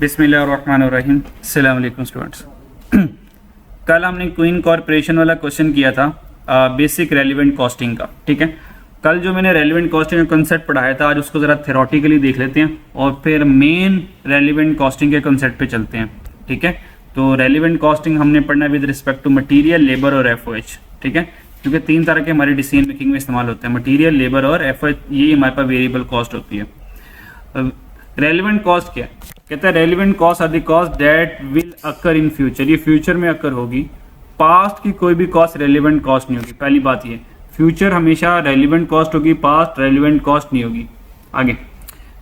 बिस्मिल्लाहिर्रहमानिर्रहीम। अस्सलाम वालेकुम स्टूडेंट्स। कल हमने क्वीन कॉर्पोरेशन वाला क्वेश्चन किया था बेसिक रेलिवेंट कॉस्टिंग का। ठीक है, कल जो मैंने रेलिवेंट कॉस्टिंग का कंसेप्ट पढ़ाया था, आज उसको ज़रा थ्योरेटिकली देख लेते हैं और फिर मेन रेलिवेंट कॉस्टिंग के कंसेप्ट पे चलते हैं। ठीक है, तो रेलिवेंट कॉस्टिंग हमने पढ़ना with respect to material, labour और एफओएच। ठीक है, क्योंकि तीन तरह के हमारे डिसीजन मेकिंग में इस्तेमाल होते हैं, मटीरियल, लेबर और एफओएच। ये हमारे पास वेरिएबल कॉस्ट होती है। रेलिवेंट कॉस्ट क्या है? कहता है relevant cost are the cost that will occur in future. ये फ्यूचर में अकर होगी, पास्ट की कोई भी कॉस्ट रेलिवेंट कॉस्ट नहीं होगी। पहली बात ये, फ्यूचर हमेशा रेलिवेंट कॉस्ट होगी, पास्ट रेलिवेंट कॉस्ट नहीं होगी। आगे,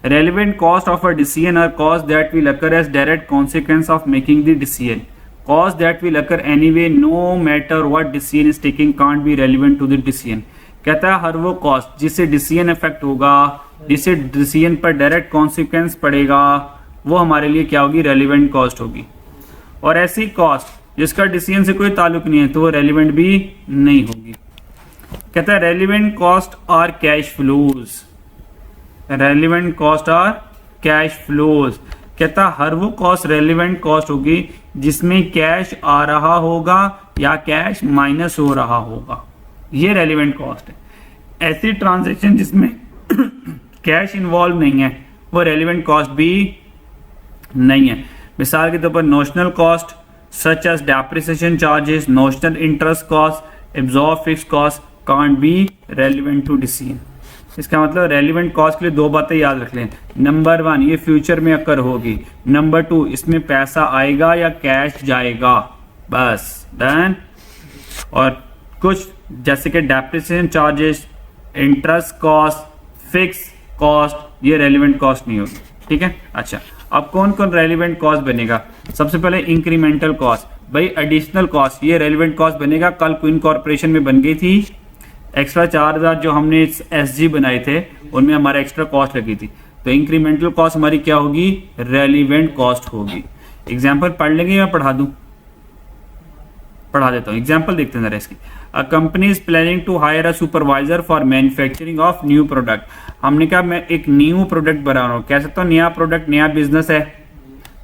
relevant cost of a decision are cost that will occur as direct consequence of making the decision. Cost that will occur anyway no matter what decision is taking can't be relevant to the decision. कहता है हर वो cost जिससे decision effect होगा, जिससे decision पर direct consequence पड़ेगा, वो हमारे लिए क्या होगी? रेलिवेंट कॉस्ट होगी। और ऐसी कॉस्ट जिसका डिसीजन से कोई ताल्लुक नहीं है तो वो रेलिवेंट भी नहीं होगी। कहता है relevant cost are cash flows. Relevant cost are cash flows. कहता है हर वो कॉस्ट रेलिवेंट कॉस्ट होगी जिसमें कैश आ रहा होगा या कैश माइनस हो रहा होगा, ये रेलिवेंट कॉस्ट है। ऐसी ट्रांजैक्शन जिसमें कैश इन्वॉल्व नहीं है वो रेलिवेंट कॉस्ट भी नहीं है। मिसाल के तौर पर notional cost such as depreciation charges, notional interest cost, absorb fix cost can't be relevant to decision. इसका मतलब रेलिवेंट कॉस्ट के लिए दो बातें याद रख लें। नंबर 1, ये फ्यूचर में अकर होगी। नंबर 2, इसमें पैसा आएगा या कैश जाएगा, बस डन। और कुछ जैसे कि depreciation charges, interest cost, fix cost, ये रेलिवेंट कॉस्ट नहीं होगी। ठीक है, अच्छा अब कौन कौन रेलिवेंट कॉस्ट बनेगा? सबसे पहले इंक्रीमेंटल कॉस्ट, भाई एडिशनल कॉस्ट, ये रेलिवेंट कॉस्ट बनेगा। कल क्वीन कॉर्पोरेशन में बन गई थी। एक्स्ट्रा 4000 जो हमने एसजी बनाए थे उनमें हमारा एक्स्ट्रा कॉस्ट लगी थी, तो इंक्रीमेंटल कॉस्ट हमारी क्या होगी? रेलिवेंट कॉस्ट होगी। एग्जाम्पल पढ़ लेंगे या पढ़ा दूं? पढ़ा देता हूँ, एग्जाम्पल देखते हैं जरा इसकी। A company is planning to hire a supervisor for manufacturing of new product. हमने कहा मैं एक न्यू प्रोडक्ट बना रहा हूँ, कह सकता हूँ नया प्रोडक्ट, नया बिजनेस है,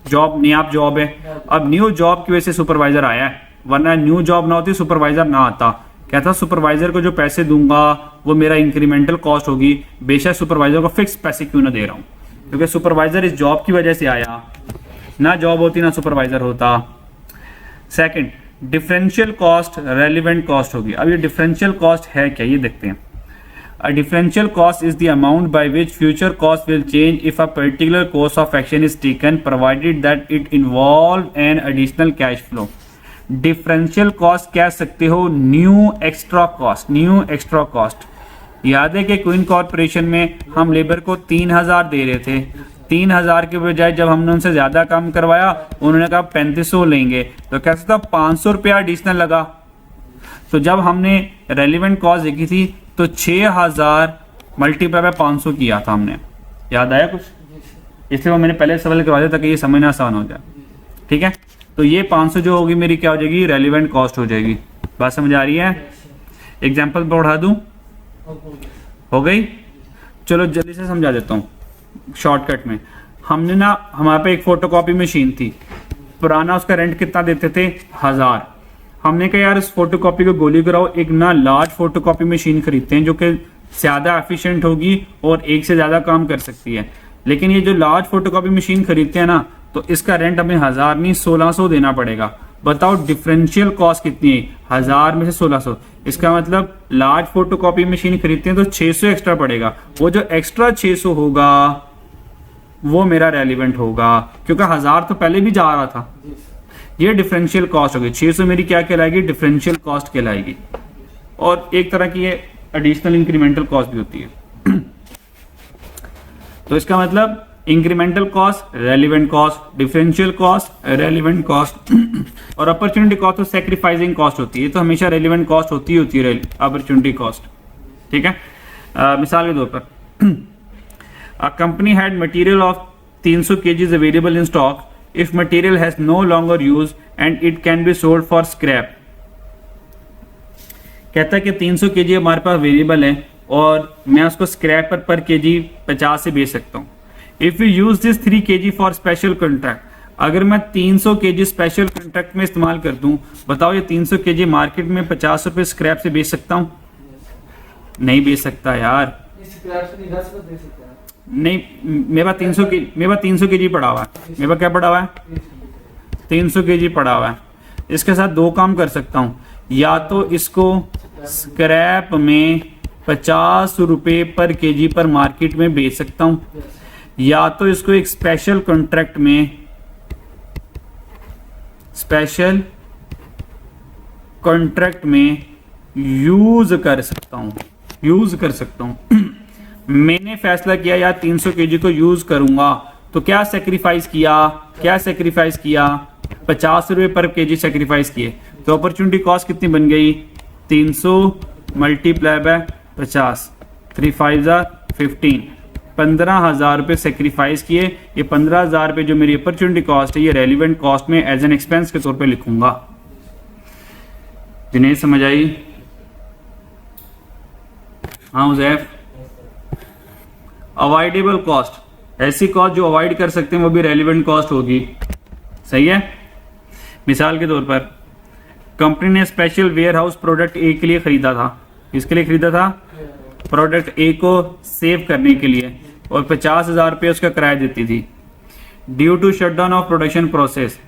जॉब, नया जॉब है। अब न्यू जॉब की वजह से सुपरवाइजर आया है, वरना न्यू जॉब ना होती सुपरवाइजर ना आता। कहता सुपरवाइजर को जो पैसे दूंगा वो मेरा इंक्रीमेंटल कॉस्ट होगी, बेशक सुपरवाइजर को फिक्स पैसे क्यों ना दे रहा हूँ, क्योंकि सुपरवाइजर इस जॉब की वजह से आया, ना जॉब होती ना सुपरवाइजर होता। Second, differential cost relevant cost होगी। अब ये डिफरेंशियल कॉस्ट है क्या, ये देखते हैं। A differential cost is the amount by which future cost will change if a particular course of action is taken, provided that it involve an additional cash flow. Differential cost कह सकते हो new extra cost, new extra cost. याद है कि queen corporation में हम labour को 3000 दे रहे थे, 3000 के बजाय जब हमने उनसे ज्यादा काम करवाया उन्होंने कहा 3500 लेंगे, तो कह सकता 500 रुपया एडिशनल लगा। तो जब हमने रेलिवेंट कॉस्ट देखी थी तो 6000 मल्टीप्लाई बाय 500 किया था हमने, याद आया कुछ? इसलिए वो मैंने पहले सवाल करवा दिया ताकि ये समझना आसान हो जाए। ठीक है, तो ये 500 जो होगी मेरी क्या हो जाएगी? रेलिवेंट कॉस्ट हो जाएगी। बात समझ आ रही है? एग्जाम्पल पढ़ा दूं? हो गई? चलो जल्दी से समझा देता हूँ शॉर्टकट में। हमने ना, हमारे पे एक फोटोकॉपी मशीन थी, पुराना उसका रेंट कितना देते थे? 1000। हमने कहा यार इस फोटोकॉपी को गोली कराओ, एक ना लार्ज फोटोकॉपी मशीन खरीदते हैं जो कि ज्यादा एफिशिएंट होगी और एक से ज्यादा काम कर सकती है। लेकिन ये जो लार्ज फोटोकॉपी मशीन खरीदते हैं ना, तो इसका रेंट हमें 1000 नहीं 1600 देना पड़ेगा। बताओ डिफरेंशियल कॉस्ट कितनी है? 1000 में से 1600। इसका मतलब लार्ज फोटोकॉपी मशीन खरीदते हैं तो 600 एक्स्ट्रा पड़ेगा। वो जो एक्स्ट्रा 600 होगा वो मेरा रेलिवेंट होगा, क्योंकि 1000 तो पहले भी जा रहा था। ये डिफरेंशियल कॉस्ट होगी। 600 मेरी क्या कहलाएगी? डिफरेंशियल कॉस्ट कहलाएगी। और एक तरह की ये एडिशनल इंक्रीमेंटल कॉस्ट भी होती है। तो इसका मतलब incremental cost relevant cost, differential cost relevant cost और अपॉर्चुनिटी कॉस्ट तो सैक्रिफाइसिंग कॉस्ट होती है, तो हमेशा रेलिवेंट कॉस्ट होती है अपॉर्चुनिटी कॉस्ट। ठीक है, मिसाल के तौर पर a company had material of 300 kg available in stock if material has no longer used and it can be sold for scrap। कहता है कि 300 kg हमारे पास अवेलेबल है और मैं उसको स्क्रैप पर केजी 50 से बेच सकता हूँ। If you use this 3 kg for special contract, अगर मैं 300 kg स्पेशल कॉन्ट्रैक्ट में इस्तेमाल कर दूं, बताओ ये 300 kg मार्केट में 50 रुपए स्क्रैप से बेच सकता हूं? नहीं बेच सकता यार। नहीं, मेरे पास 300 kg पड़ा हुआ है। मेरे पास क्या पड़ा हुआ है? 300 kg पड़ा हुआ है। इसके साथ दो काम कर सकता हूं, या तो इसको स्क्रैप में 50 रुपए पर केजी पर मार्केट में बेच सकता हूं, या तो इसको एक स्पेशल कॉन्ट्रैक्ट में यूज कर सकता हूं। मैंने फैसला किया यार 300 kg को यूज करूंगा, तो क्या सैक्रिफाइस किया? 50 रुपए पर केजी सैक्रिफाइस किए। तो अपॉर्चुनिटी कॉस्ट कितनी बन गई? 300 मल्टीप्लाई बाय 50, 3 5 15, 15,000 रुपये सेक्रीफाइस किए। ये 15,000 रुपये जो मेरी अपॉर्चुनिटी कॉस्ट है, ये रेलिवेंट कॉस्ट में एज एन एक्सपेंस के तौर पे लिखूंगा। जिन्हें समझ आई? हाँ उजैफ। अवॉइडेबल कॉस्ट, ऐसी कॉस्ट जो अवॉइड कर सकते हैं वो भी रेलिवेंट कॉस्ट होगी। सही है। मिसाल के तौर पर कंपनी ने special warehouse product A के लिए खरीदा था। किसके लिए खरीदा था? प्रोडक्ट ए को सेव करने के लिए, और 50,000 रुपये उसका किराया देती थी। Due to shutdown of production process,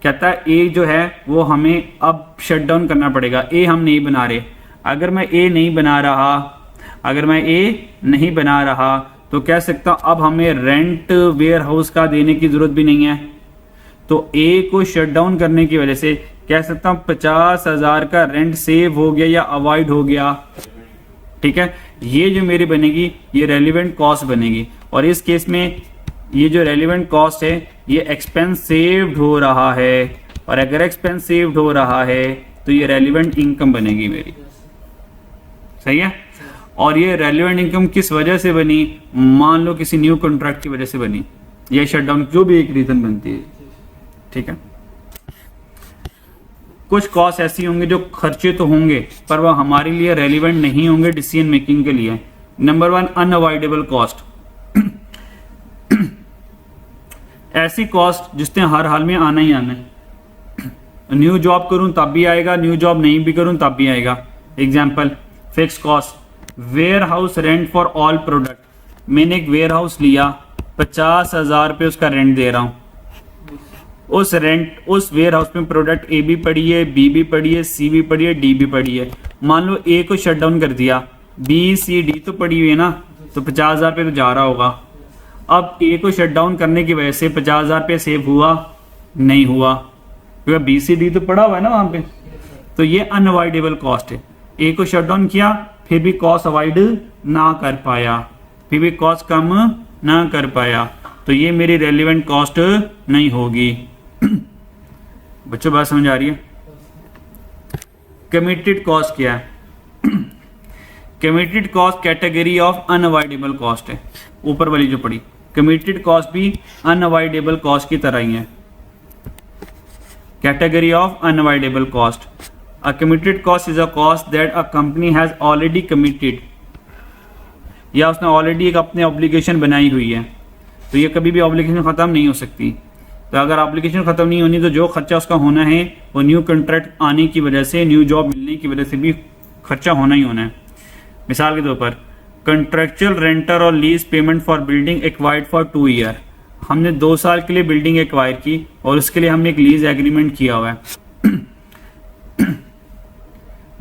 कहता है ए जो है वो हमें अब शटडाउन करना पड़ेगा। ए हम नहीं बना रहे। अगर मैं ए नहीं बना रहा तो कह सकता हूं अब हमें रेंट वेयर हाउस का देने की जरूरत भी नहीं है। तो ए को शटडाउन करने की वजह से कह सकता हूं 50,000 का रेंट सेव हो गया या अवॉइड हो गया। ठीक है, ये जो मेरी बनेगी ये रेलिवेंट कॉस्ट बनेगी, और इस केस में ये जो रेलिवेंट कॉस्ट है ये एक्सपेंस सेव्ड हो रहा है, और अगर एक्सपेंस सेव्ड हो रहा है तो ये रेलिवेंट इनकम बनेगी मेरी। सही है। और ये रेलिवेंट इनकम किस वजह से बनी? मान लो किसी न्यू कॉन्ट्रैक्ट की वजह से बनी, या शटडाउन, जो भी एक रीजन बनती है। ठीक है। कुछ कॉस्ट ऐसी होंगे जो खर्चे तो होंगे पर वह हमारे लिए रेलिवेंट नहीं होंगे डिसीजन मेकिंग के लिए। Number 1, unavoidable cost. ऐसी कॉस्ट जिसने हर हाल में आना ही आना है। न्यू जॉब करूं तब भी आएगा, न्यू जॉब नहीं भी करूं तब भी आएगा। Example, fix cost, warehouse rent for all product. मैंने एक वेयर हाउस लिया, 50,000 रुपये उसका रेंट दे रहा हूं। उस वेयर हाउस में प्रोडक्ट ए भी पड़ी है, बी भी पड़ी है, सी भी पड़ी है, डी भी पड़ी है। मान लो ए को शट डाउन कर दिया, बी सी डी तो पड़ी हुई है ना, तो 50,000 रुपये तो जा रहा होगा। अब ए को शट डाउन करने की वजह से 50,000 रुपये सेव हुआ? नहीं हुआ, क्योंकि बी सी डी तो पड़ा हुआ है ना वहां पे। तो ये अनअवॉइडेबल कॉस्ट है। ए को शट डाउन किया, फिर भी कॉस्ट अवॉइड ना कर पाया, फिर भी कॉस्ट कम ना कर पाया, तो ये मेरी रेलिवेंट कॉस्ट नहीं होगी। बच्चों बात समझ आ रही है? कमिटेड कॉस्ट क्या है? Committed cost category of unavoidable cost है। ऊपर वाली जो पड़ी, कमिटेड कॉस्ट भी अनअवॉइडेबल कॉस्ट की तरह ही है। Category of unavoidable cost, a committed cost is a cost that a company has already committed, या उसने ऑलरेडी एक अपने ऑब्लिगेशन बनाई हुई है, तो ये कभी भी ऑब्लिगेशन खत्म नहीं हो सकती। तो अगर ऑब्लिगेशन खत्म नहीं होनी तो जो खर्चा उसका होना है वो न्यू कॉन्ट्रैक्ट आने की वजह से, न्यू जॉब मिलने की वजह से भी खर्चा होना ही होना है। मिसाल के तौर पर कंट्रेक्चुअल रेंटर और lease payment for building acquired for 2 year. हमने 2 साल के लिए बिल्डिंग एक्वायर की और उसके लिए हमने एक लीज एग्रीमेंट किया हुआ है।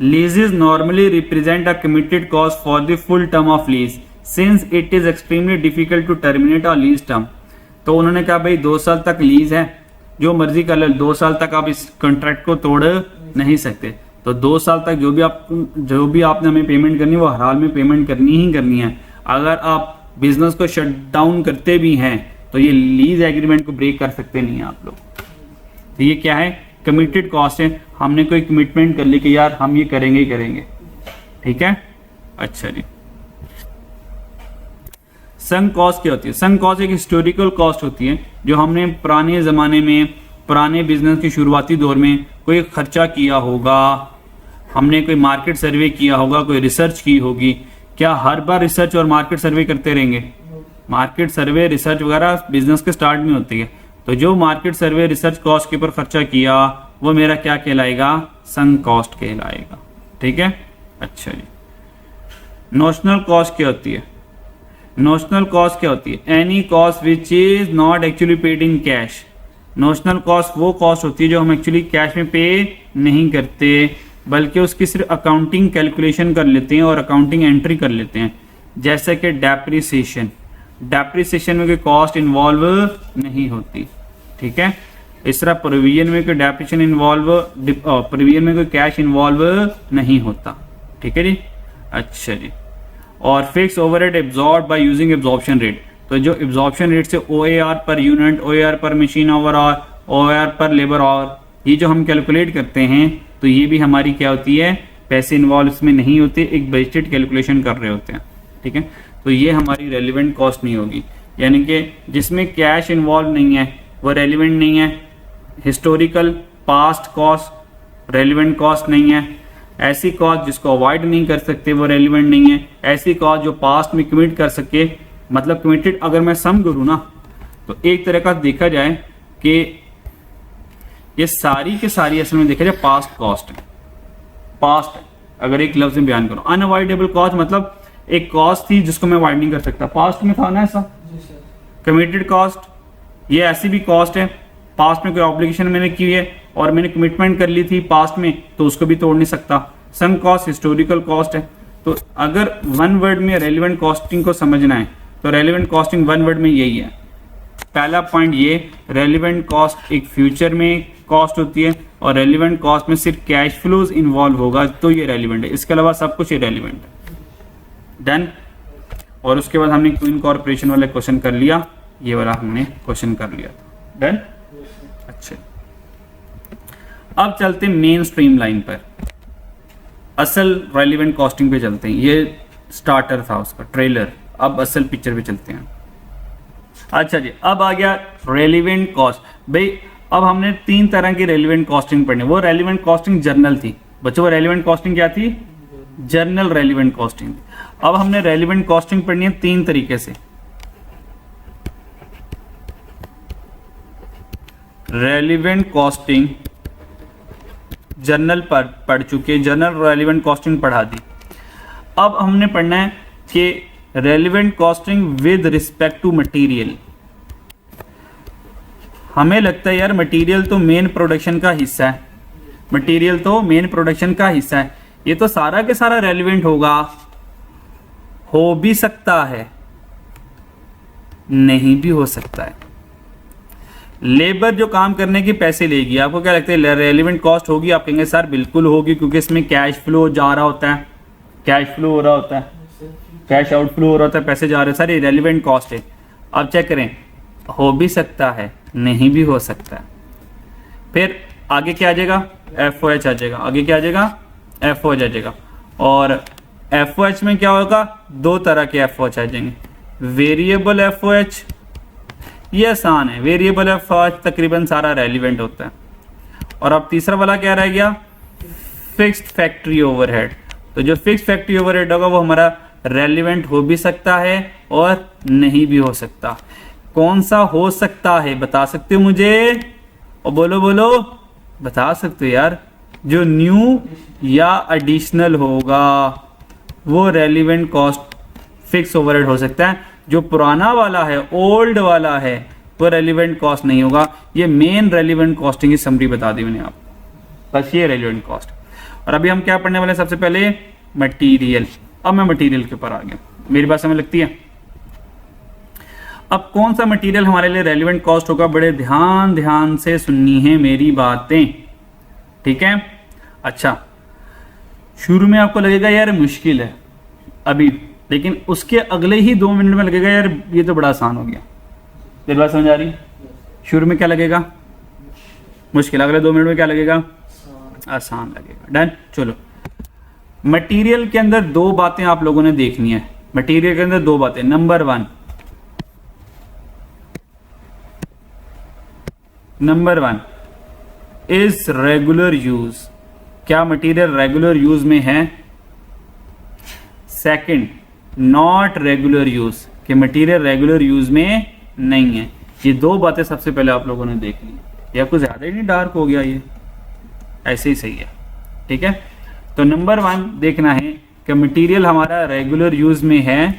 Leases normally represent a committed cost for the full term of lease since it is extremely difficult to terminate a lease term। तो उन्होंने कहा भाई 2 साल तक लीज है, जो मर्जी कर लो, 2 साल तक आप इस कॉन्ट्रैक्ट को तोड़ नहीं सकते। तो 2 साल तक जो भी आपने हमें पेमेंट करनी है वो हर हाल में पेमेंट करनी ही करनी है। अगर आप बिजनेस को शट डाउन करते भी हैं तो ये लीज एग्रीमेंट को ब्रेक कर सकते नहीं हैं आप लोग। तो ये क्या है? कमिटेड कॉस्ट है। हमने कोई कमिटमेंट कर ली कि यार हम ये करेंगे ही करेंगे। ठीक है। अच्छा जी, संक कॉस्ट क्या होती है? संक कॉस्ट एक हिस्टोरिकल कॉस्ट होती है जो हमने पुराने ज़माने में, पुराने बिजनेस के शुरुआती दौर में कोई खर्चा किया होगा, हमने कोई मार्केट सर्वे किया होगा, कोई रिसर्च की होगी। क्या हर बार रिसर्च और मार्केट सर्वे करते रहेंगे? मार्केट सर्वे रिसर्च वगैरह बिजनेस के स्टार्ट में होती है। तो जो मार्केट सर्वे रिसर्च कॉस्ट के ऊपर खर्चा किया वो मेरा क्या कहलाएगा, संक कॉस्ट कहलाएगा। ठीक है, अच्छा जी। नोशनल कॉस्ट क्या होती है, नोशनल कॉस्ट क्या होती है, any cost which is not actually paid in cash. Notional cost वो कॉस्ट होती है जो हम एक्चुअली कैश में पे नहीं करते, बल्कि उसकी सिर्फ अकाउंटिंग कैलकुलेशन कर लेते हैं और अकाउंटिंग एंट्री कर लेते हैं। जैसे कि डेप्रिसिएशन, डेप्रिसिएशन में कोई कॉस्ट इन्वॉल्व नहीं होती। ठीक है, इस तरह प्रोविजन में कोई डेप्रिसिएशन इन्वॉल्व, प्रोविजन में कोई कैश इन्वॉल्व नहीं होता। ठीक है जी, अच्छा जी। और fix overhead absorb by using absorption rate, तो जो एब्जॉर्प्शन रेट से OAR पर यूनिट, OAR पर मशीन आवर और OAR पर लेबर आवर, ये जो हम कैलकुलेट करते हैं, तो ये भी हमारी क्या होती है, पैसे इन्वॉल्व इसमें नहीं होते, एक बजटेड कैलकुलेशन कर रहे होते हैं। ठीक है, तो ये हमारी रेलिवेंट कॉस्ट नहीं होगी, यानी कि जिसमें कैश इन्वॉल्व नहीं है वो रेलिवेंट नहीं है। Historical past cost relevant cost नहीं है। ऐसी कॉस्ट जिसको अवॉइड नहीं कर सकते वो रेलिवेंट नहीं है। ऐसी कॉस्ट जो पास्ट में कमिट कर सके, मतलब कमिटेड अगर मैं सम करूँ ना, तो एक तरह का देखा जाए कि ये सारी के सारी असल में देखा जाए पास्ट कॉस्ट है, पास्ट है। अगर एक लफ्ज में बयान करो, अनअवॉइडेबल कॉस्ट मतलब एक कॉस्ट थी जिसको मैं अवॉइड नहीं कर सकता, पास्ट में था ना ऐसा। कमिटेड कॉस्ट ये ऐसी भी कॉस्ट है, पास्ट में कोई ऑब्लिगेशन मैंने की है और मैंने कमिटमेंट कर ली थी पास्ट में, तो उसको भी तोड़ नहीं सकता। सम कॉस्ट हिस्टोरिकल कॉस्ट है। तो अगर वन वर्ड में रेलिवेंट कॉस्टिंग को समझना है तो रेलिवेंट कॉस्टिंग वन वर्ड में यही है। पहला पॉइंट ये, रेलिवेंट कॉस्ट एक फ्यूचर में कॉस्ट होती है और रेलिवेंट कॉस्ट में सिर्फ कैश फ्लोज इन्वॉल्व होगा तो ये रेलिवेंट है, इसके अलावा सब कुछ इरेलीवेंट है। डन। और उसके बाद हमने क्वीन कॉर्पोरेशन वाला क्वेश्चन कर लिया, ये वाला हमने क्वेश्चन कर लिया था। डन, अच्छा। अब चलते हैं मेन स्ट्रीम लाइन पर, असल रेलिवेंट कॉस्टिंग पे चलते हैं। ये स्टार्टर था उसका ट्रेलर, अब असल पिक्चर पे चलते हैं। अच्छा जी, अब आ गया रेलिवेंट कॉस्ट। भाई अब हमने 3 तरह की रेलिवेंट कॉस्टिंग पढ़नी। वो रेलिवेंट कॉस्टिंग जर्नल थी बच्चों, वो रेलिवेंट कॉस्टिंग क्या थी, जर्नल रेलिवेंट कॉस्टिंग। अब हमने रेलिवेंट कॉस्टिंग पढ़नी है 3 तरीके से। रेलिवेंट कॉस्टिंग जर्नल पर पढ़ चुके, जर्नल रेलिवेंट कॉस्टिंग पढ़ा दी। अब हमने पढ़ना है कि relevant costing with respect to material. हमें लगता है यार मटेरियल तो मेन प्रोडक्शन का हिस्सा है, मटेरियल तो मेन प्रोडक्शन का हिस्सा है, ये तो सारा के सारा रेलिवेंट होगा। हो भी सकता है, नहीं भी हो सकता है। लेबर जो काम करने के पैसे लेगी, आपको क्या लगता है रेलिवेंट कॉस्ट होगी? आप कहेंगे सर बिल्कुल होगी, क्योंकि इसमें कैश फ्लो जा रहा होता है, कैश फ्लो हो रहा होता है, कैश आउटफ्लो हो रहा होता है, पैसे जा रहे हैं, सर ये रेलिवेंट कॉस्ट है। अब चेक करें, हो भी सकता है, नहीं भी हो सकता है। फिर आगे क्या आ जाएगा, FOH आ जाएगा। आगे क्या आ जाएगा, FOH आ जाएगा। और FOH में क्या होगा, 2 तरह के FOH आ जाएंगे। वेरिएबल FOH, ये आसान है, वेरिएबल FOH तकरीबन सारा रेलिवेंट होता है। और अब तीसरा वाला क्या रह गया, फिक्स्ड फैक्ट्री ओवरहेड। तो जो फिक्स्ड फैक्ट्री ओवरहेड होगा वो हमारा रेलिवेंट हो भी सकता है और नहीं भी हो सकता। कौन सा हो सकता है बता सकते हो मुझे? और बोलो बोलो, बता सकते हो यार। जो न्यू या एडिशनल होगा वो रेलिवेंट कॉस्ट फिक्स ओवरहेड हो सकता है। जो पुराना वाला है, ओल्ड वाला है, वो रेलिवेंट कॉस्ट नहीं होगा। ये मेन रेलिवेंट कॉस्टिंग की समरी बता दी मैंने आपको, बस ये रेलिवेंट कॉस्ट। और अभी हम क्या पढ़ने वाले हैं, सबसे पहले मटीरियल। अब मैं मटीरियल के ऊपर आ गया, मेरी बात समझ लगती है? अब कौन सा मटेरियल हमारे लिए रेलिवेंट कॉस्ट होगा, बड़े ध्यान से सुननी है मेरी बातें, ठीक है? अच्छा, शुरू में आपको लगेगा यार मुश्किल है अभी, लेकिन उसके अगले ही 2 मिनट में लगेगा यार ये तो बड़ा आसान हो गया। मेरी बात समझ आ रही? शुरू में क्या लगेगा मुश्किल, अगले 2 मिनट में क्या लगेगा, आसान लगेगा। डन। चलो, मटेरियल के अंदर 2 बातें आप लोगों ने देखनी है। मटेरियल के अंदर 2 बातें। Number 1 is regular use. क्या मटेरियल रेगुलर यूज में है? Second, not regular use. कि मटेरियल रेगुलर यूज में नहीं है। ये दो बातें सबसे पहले आप लोगों ने देख ली। या कुछ ज़्यादा ही नहीं डार्क हो गया, ये ऐसे ही सही है, ठीक है। तो नंबर 1 देखना है कि मटेरियल हमारा रेगुलर यूज में है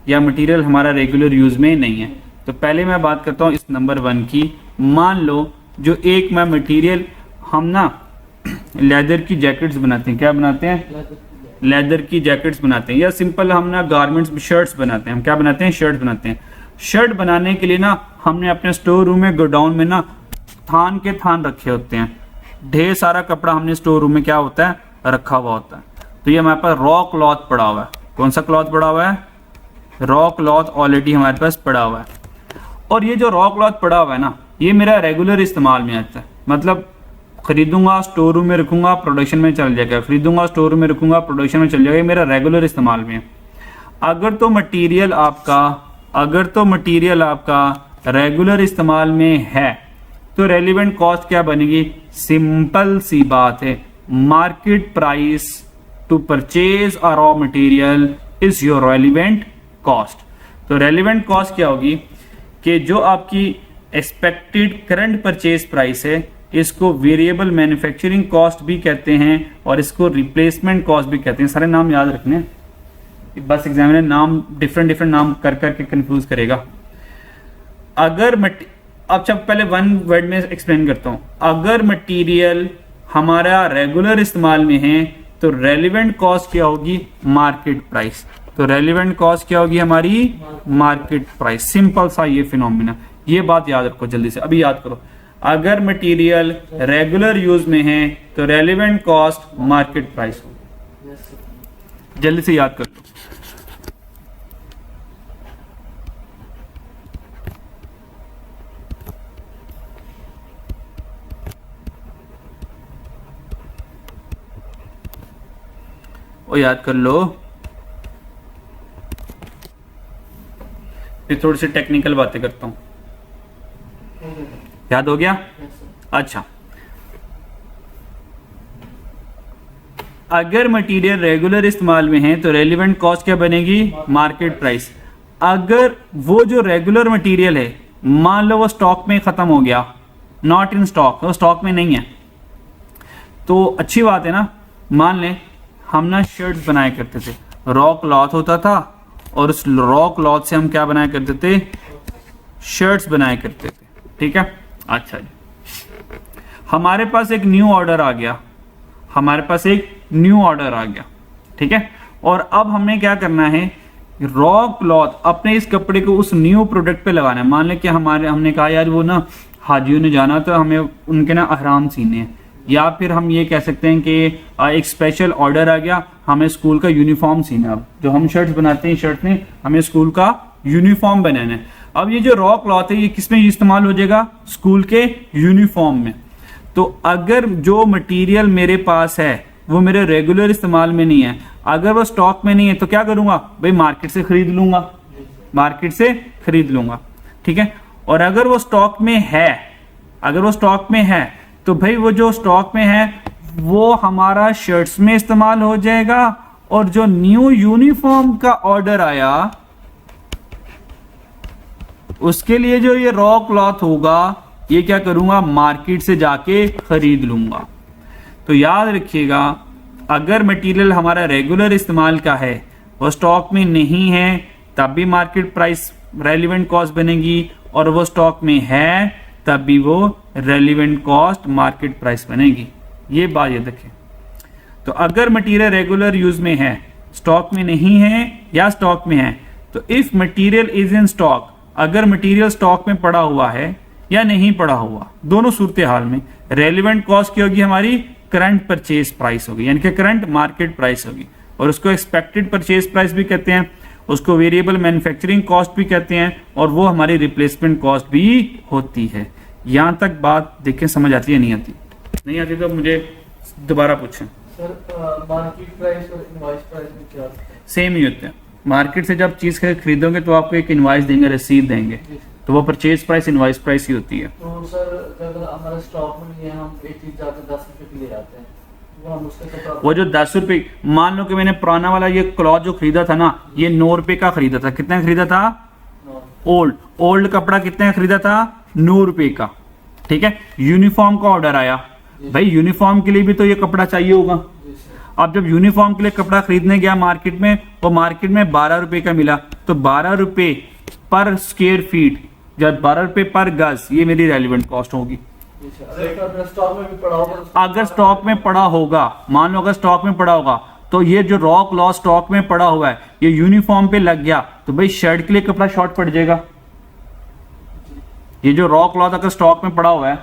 या मटेरियल हमारा रेगुलर यूज में नहीं है। तो पहले मैं बात करता हूँ इस नंबर 1 की। मान लो जो एक मैं मटेरियल, हम ना लेदर की जैकेट्स बनाते हैं, क्या बनाते हैं, लेदर की जैकेट्स बनाते हैं, या सिंपल हम ना गारमेंट्स शर्ट्स बनाते हैं। हम क्या बनाते हैं, शर्ट बनाते हैं। शर्ट बनाने के लिए ना हमने अपने स्टोर रूम में, गोडाउन में ना थान के थान रखे होते हैं। ढेर सारा कपड़ा हमने स्टोर रूम में क्या होता है, रखा हुआ होता है। तो ये हमारे पास रॉ क्लॉथ पड़ा हुआ है। कौन सा क्लॉथ पड़ा हुआ है, रॉ क्लॉथ ऑलरेडी हमारे पास पड़ा हुआ है। और ये जो रॉ क्लॉथ पड़ा हुआ है ना, ये मेरा रेगुलर इस्तेमाल में आता है। मतलब खरीदूंगा, स्टोर रूम में रखूंगा, प्रोडक्शन में चल जाएगा, खरीदूंगा, स्टोर रूम में रखूंगा, प्रोडक्शन में चल जाएगा। ये मेरा रेगुलर इस्तेमाल में है। अगर तो मटेरियल आपका रेगुलर इस्तेमाल में है तो रेलिवेंट कॉस्ट क्या बनेगी, सिंपल सी बात है, market price to purchase a raw material is your relevant cost. तो रेलिवेंट कॉस्ट क्या होगी कि जो आपकी एक्सपेक्टेड करंट परचेज प्राइस है, इसको वेरिएबल मैन्युफैक्चरिंग कॉस्ट भी कहते हैं और इसको रिप्लेसमेंट कॉस्ट भी कहते हैं। सारे नाम याद रखने हैं, बस एग्जामिनर नाम डिफरेंट नाम कर करके कंफ्यूज करेगा। अच्छा पहले 1 वर्ड में एक्सप्लेन करता हूं। अगर मटेरियल हमारा रेगुलर इस्तेमाल में है तो रेलिवेंट कॉस्ट क्या होगी, मार्केट प्राइस। तो रेलिवेंट कॉस्ट क्या होगी हमारी, मार्केट प्राइस। सिंपल सा ये फिनोमिना, ये बात याद रखो जल्दी से, अभी याद करो। अगर मटेरियल रेगुलर यूज में है तो रेलिवेंट कॉस्ट मार्केट प्राइस होगी। जल्दी से याद कर लो। और याद कर लो। फिर थोड़ी सी टेक्निकल बातें करता हूं। याद हो गया? अच्छा, अगर मटेरियल रेगुलर इस्तेमाल में है तो रेलिवेंट कॉस्ट क्या बनेगी, मार्केट प्राइस। अगर वो जो रेगुलर मटेरियल है, मान लो वो स्टॉक में खत्म हो गया, नॉट इन स्टॉक, वो स्टॉक में नहीं है, तो अच्छी बात है ना। मान लें हम ना शर्ट्स बनाया करते थे, रॉ क्लॉथ होता था और उस रॉ क्लॉथ से हम क्या बनाया करते थे, शर्ट्स बनाया करते थे, ठीक है। अच्छा जी, हमारे पास एक न्यू ऑर्डर आ गया, ठीक है। और अब हमने क्या करना है, रॉ क्लॉथ अपने इस कपड़े को उस न्यू प्रोडक्ट पे लगाना है। मान लें कि हमने कहा यार वो ना हाजियों ने जाना तो हमें उनके ना अहराम सीने हैं, या फिर हम ये कह सकते हैं कि एक स्पेशल ऑर्डर आ गया, हमें स्कूल का यूनिफॉर्म सीना। अब जो हम शर्ट्स बनाते हैं, शर्ट में हमें स्कूल का यूनिफॉर्म बनाना है। अब ये जो रॉ क्लॉथ है ये किस में इस्तेमाल हो जाएगा, स्कूल के यूनिफॉर्म में। तो अगर जो मटेरियल मेरे पास है वो मेरे रेगुलर इस्तेमाल में नहीं है, अगर वो स्टॉक में नहीं है, तो क्या करूंगा भाई, मार्केट से खरीद लूंगा, ठीक है। और अगर वो स्टॉक में है, तो भाई वो जो स्टॉक में है वो हमारा शर्ट्स में इस्तेमाल हो जाएगा, और जो न्यू यूनिफॉर्म का ऑर्डर आया उसके लिए जो ये रॉ क्लॉथ होगा, ये क्या करूंगा, मार्केट से जाके खरीद लूंगा। तो याद रखिएगा, अगर मटेरियल हमारा रेगुलर इस्तेमाल का है, वो स्टॉक में नहीं है, तब भी मार्केट प्राइस रेलिवेंट कॉस्ट बनेगी, और वो स्टॉक में है तब भी वो रेलिवेंट कॉस्ट मार्केट प्राइस बनेगी। ये बात याद रखें। तो अगर मटेरियल रेगुलर यूज में है, स्टॉक में नहीं है या स्टॉक में है, तो if material is in stock, अगर मटेरियल स्टॉक में पड़ा हुआ है या नहीं पड़ा हुआ, दोनों सूरत हाल में रेलिवेंट कॉस्ट क्या होगी, हमारी करंट परचेज प्राइस होगी, यानी कि करंट मार्केट प्राइस होगी। और उसको एक्सपेक्टेड परचेज प्राइस भी कहते हैं, उसको वेरिएबल मैन्युफैक्चरिंग कॉस्ट भी कहते हैं, और वो हमारी रिप्लेसमेंट कॉस्ट भी होती है। यहां तक बात देखें, समझ आती है नहीं आती? नहीं आती तो मुझे दोबारा पूछें। सर मार्केट प्राइस और इनवॉइस प्राइस में क्या सेम ही होते हैं। मार्केट से जब चीज खरीदोगे तो आपको एक इनवॉइस देंगे, रसीद देंगे, तो वो परचेज प्राइस इनवॉइस प्राइस ही होती है। तो सर अगर हमारा स्टॉक में नहीं है, हम एक चीज जाकर 10 रुपए की ले आते हैं, वो जो 10 रुपए, मान लो कि मैंने पुराना वाला ये क्लॉथ जो खरीदा था ना, ये 9 रुपए का खरीदा था। कितना खरीदा था? ओल्ड कपड़ा कितने का खरीदा था? 9 रुपए का, ठीक है। यूनिफॉर्म का ऑर्डर आया, भाई यूनिफॉर्म के लिए भी तो ये कपड़ा चाहिए होगा। जी सर। अब जब यूनिफॉर्म के लिए कपड़ा खरीदने गया मार्केट में, वो मार्केट में 12 रुपए का मिला, तो 12 रुपए पर स्क्वायर फीट या 12 रुपए पर गज, ये मेरी रेलिवेंट कॉस्ट होगी। जी सर। अगर स्टॉक में भी पड़ा होगा तो अगर स्टॉक में पड़ा होगा, मान लो अगर स्टॉक में पड़ा होगा, तो ये जो रॉ क्लॉथ स्टॉक में पड़ा हुआ है ये यूनिफॉर्म पे लग गया, तो भाई शर्ट के लिए कपड़ा शॉर्ट पड़ जाएगा। ये जो रॉ क्लॉथ अगर स्टॉक में पड़ा हुआ है,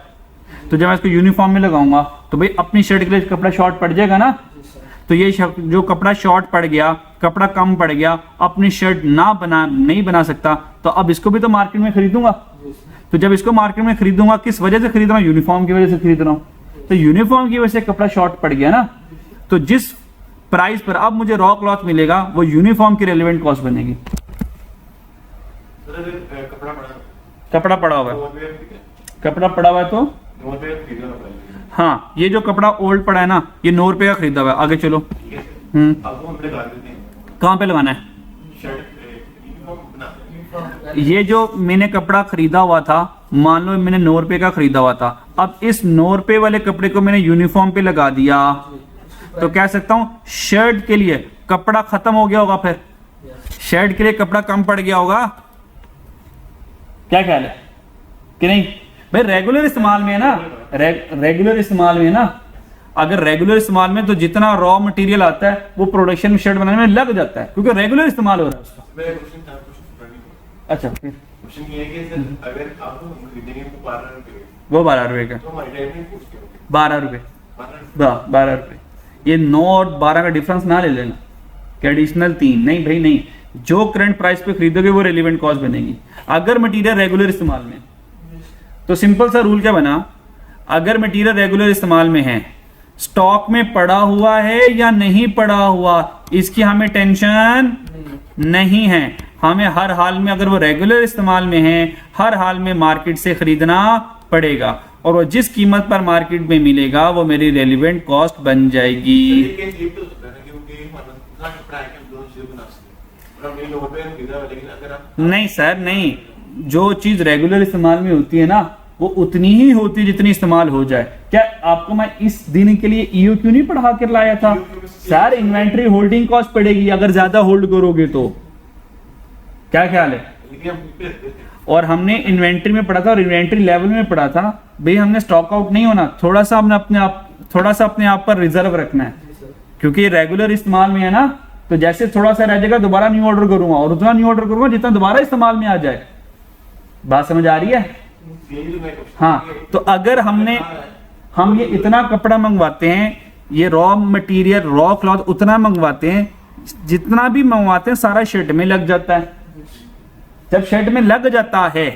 तो जब मैं इसको यूनिफॉर्म में लगाऊंगा तो भाई अपनी शर्ट के लिए कपड़ा शॉर्ट पड़ जाएगा ना। जी सर। तो ये जो कपड़ा शॉर्ट पड़ गया, कपड़ा कम पड़ गया, अपनी शर्ट नहीं बना सकता, तो अब इसको भी तो मार्केट में खरीदूंगा। जी सर। तो जब इसको मार्केट में खरीदूंगा, किस वजह से खरीद रहा हूँ? यूनिफॉर्म की वजह से खरीद रहा हूँ। तो यूनिफॉर्म की वजह से कपड़ा शॉर्ट पड़ गया ना, तो जिस प्राइस पर अब मुझे रॉ क्लॉथ मिलेगा वो यूनिफॉर्म की रेलेवेंट कॉस्ट बनेगी। कपड़ा पड़ा हुआ है, कपड़ा पड़ा हुआ है तो हाँ, ये जो कपड़ा ओल्ड पड़ा है ना, ये 9 रुपए का खरीदा हुआ है। आगे चलो। कहाँ पे लगाना है? ये जो मैंने कपड़ा खरीदा हुआ था, मान लो मैंने 9 रुपए का खरीदा हुआ था, अब इस 9 रुपए वाले कपड़े को मैंने यूनिफॉर्म पे लगा दिया, तो कह सकता हूं शर्ट के लिए कपड़ा खत्म हो गया होगा, फिर शर्ट के लिए कपड़ा कम पड़ गया होगा। क्या ख्याल है कि नहीं? भाई रेगुलर इस्तेमाल में है ना, रेगुलर इस्तेमाल में है ना, अगर रेगुलर इस्तेमाल में तो जितना रॉ मटेरियल आता है वो प्रोडक्शन में शर्ट बनाने में लग जाता है, क्योंकि रेगुलर इस्तेमाल हो रहा है उसका। अच्छा, फिर क्वेश्चन ये है कि सर अगर आप खरीदेंगे वो 12 रुपए, वो 12 रुपए का, तो हमारी रेट में पूछ के 12 रुपए, 12 रुपए, ये 9 और 12 का डिफरेंस ना ले लेना कि एडिशनल 3, नहीं भाई नहीं, जो करंट प्राइस पे खरीदोगे वो रेलिवेंट कॉस्ट बनेगी। अगर मटेरियल रेगुलर इस्तेमाल में, तो सिंपल सा रूल क्या बना, अगर मटेरियल रेगुलर इस्तेमाल में है, स्टॉक में पड़ा हुआ है या नहीं पड़ा हुआ, इसकी हमें टेंशन नहीं है। हमें हर हाल में, अगर वो रेगुलर इस्तेमाल में है, हर हाल में मार्केट से खरीदना पड़ेगा, और वो जिस कीमत पर मार्केट में मिलेगा वो मेरी रेलिवेंट कॉस्ट बन जाएगी। नहीं सर नहीं, जो चीज रेगुलर इस्तेमाल में होती है ना, वो उतनी ही होती है जितनी इस्तेमाल हो जाए। क्या आपको मैं इस दिन के लिए ईओक्यू नहीं पढ़ा कर लाया था? सर इन्वेंट्री होल्डिंग कॉस्ट पड़ेगी अगर ज्यादा होल्ड करोगे तो। क्या ख्याल है? और हमने इन्वेंट्री में पढ़ा था और इन्वेंट्री लेवल में पढ़ा था, भाई हमने स्टॉक आउट नहीं होना, थोड़ा सा अपने आप पर रिजर्व रखना है, क्योंकि रेगुलर इस्तेमाल में है ना, तो जैसे थोड़ा सा रह जाएगा दोबारा न्यू ऑर्डर करूंगा, और उतना न्यू ऑर्डर करूंगा जितना दोबारा इस्तेमाल में आ जाए। बात समझ आ रही है? हाँ, तो अगर हम ये इतना कपड़ा मंगवाते हैं, ये रॉ मटेरियल रॉ क्लॉथ उतना मंगवाते हैं, जितना भी मंगवाते हैं सारा शर्ट में लग जाता है। जब शर्ट में लग जाता है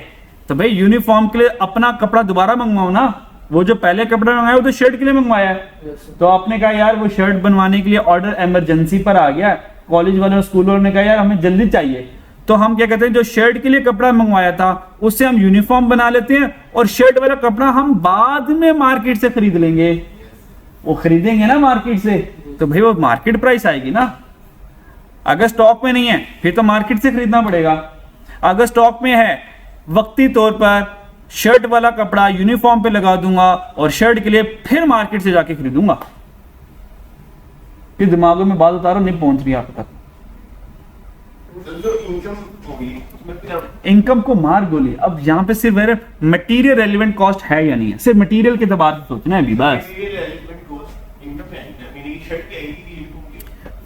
तो भाई यूनिफॉर्म के लिए अपना कपड़ा दोबारा मंगवाओ ना, वो जो पहले कपड़ा मंगाया वो तो शर्ट के लिए मंगवाया है। तो आपने कहा यार वो शर्ट बनवाने के लिए ऑर्डर इमरजेंसी पर आ गया, कॉलेज वालों स्कूल वालों ने कहा यार हमें जल्दी चाहिए, तो हम क्या कहते हैं, जो शर्ट के लिए कपड़ा मंगवाया था उससे हम यूनिफॉर्म बना लेते हैं, और शर्ट वाला कपड़ा हम बाद में मार्केट से खरीद लेंगे। वो खरीदेंगे ना मार्केट से, तो भाई वो मार्केट प्राइस आएगी ना। अगर स्टॉक में नहीं है फिर तो मार्केट से खरीदना पड़ेगा। अगर स्टॉक में है, वक्ती तौर पर शर्ट वाला कपड़ा यूनिफॉर्म पे लगा दूंगा और शर्ट के लिए फिर मार्केट से जाके खरीदूंगा। कि दिमागों में बात उतारो, नहीं पहुंच रही आप तक। जो इनकम होगी उसमें इनकम को मार गोली। अब यहाँ पे सिर्फ मटेरियल रेलिवेंट कॉस्ट है या नहीं है, सिर्फ मटेरियल के एतबार से सोचना है अभी बस।